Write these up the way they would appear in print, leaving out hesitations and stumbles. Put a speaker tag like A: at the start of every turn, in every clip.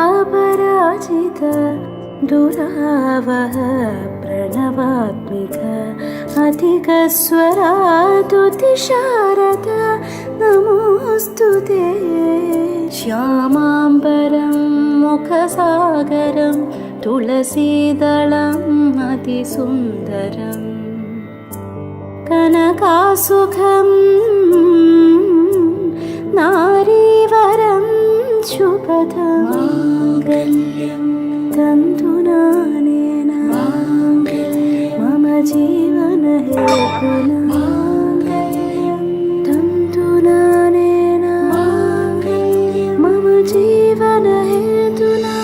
A: ऋतधामापराजित दुरावह प्रणवात्मिक अधिकस्वरातुतिशारद नमोऽस्तु ते श्यामाम्बरं मुखसागरं तुलसीदलम् अतिसुन्दरं कनकासुखं नारीवरं शुभदं माङ्गल्यं तन्तुनानेन मम जीवनहेतुना माङ्गल्यं तन्तुनानेन मम जीवनहेतुना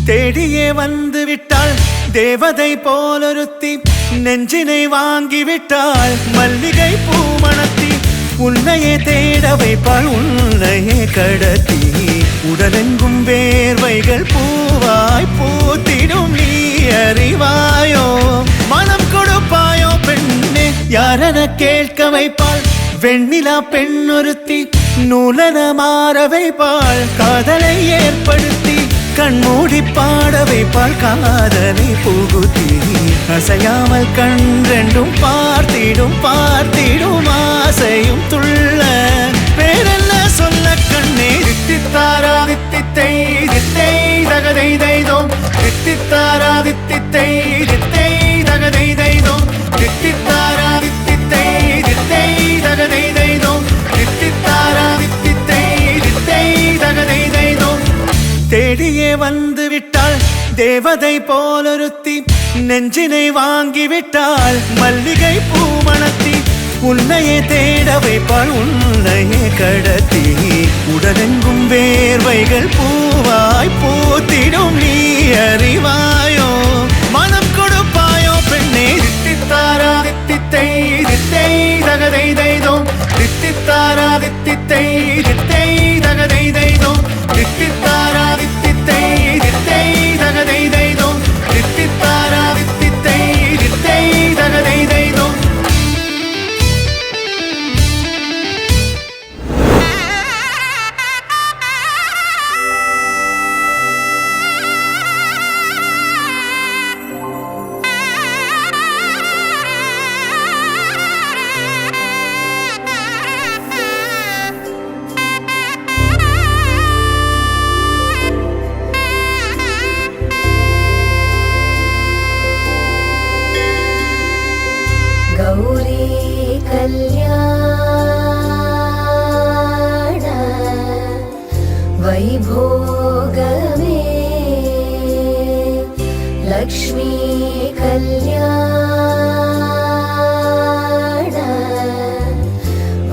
B: தேடியே வந்து விட்டாள் தேவதை போலொருத்தி நெஞ்சினை வாங்கி விட்டாள் மல்லிகை பூமணத்தி உன்னையே தேட வைப்பாள் உன்னையே கடத்தி உடலெங்கும் வேர்வைகள் பூவாய் பூத்திடும் நீ அறிவாயோ மனம் கொடுப்பாயோ பெண்ணே யாரென கேட்க வைப்பாள் வெண்ணிலா பெண்ணொருத்தி நூலன மாற வைப்பாள் காதலை ஏற்படுத்தி கண்மூடி பாட வைப்பாள் காதலை புகுத்தி அசையாமல் கண்ரெண்டும் பார்த்திடும் பார்த்திடும் ஆசையும் துள்ள பேரெல்ல சொல்ல கண்ணே தித்தித்தாரா தகதை தைதோம் தித்தித்தாரா தித்தித்தை தித்தை தகதை தைதோம் தித்தித்தாரா தித்தித்தை தித்தை தகதை தைதோம் தித்தித்தாரா தித்தித்தை தித்தை தகதை தைதோம் தேடியே வந்து விட்டாள் தேவதை போலொருத்தி நெஞ்சினை வாங்கிவிட்டாள் மல்லிகை பூமணத்தி உன்னையே தேட வைப்பாள் உன்னையே கடத்தி உடலெங்கும் வேர்வைகள் பூவாய் பூத்திடும் நீ அறிவாயோ மனம் கொடுப்பாயோ பெண்ணே தித்தித்தாரா தித்தித்தை தித்தை தகதை தைதோம் தித்தித்தாரா தித்தித்தை தித்தை தகதை தைதோம் தித்தித்தாரா தித்தித்தை தித்தை தகதை தைதோம் தித்தித்தாரா தித்தித்தை தித்தை தகதை தைதோம்
A: गौरी कल्याण वैभोगमे लक्ष्मी कल्याण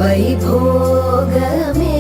A: वैभोगमे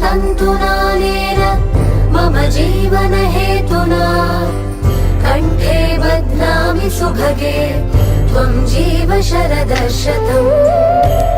A: तन्तुनानेन मम जीवन हेतुना कण्ठे बध्नामि सुभगे त्वं जीव शरदशतम्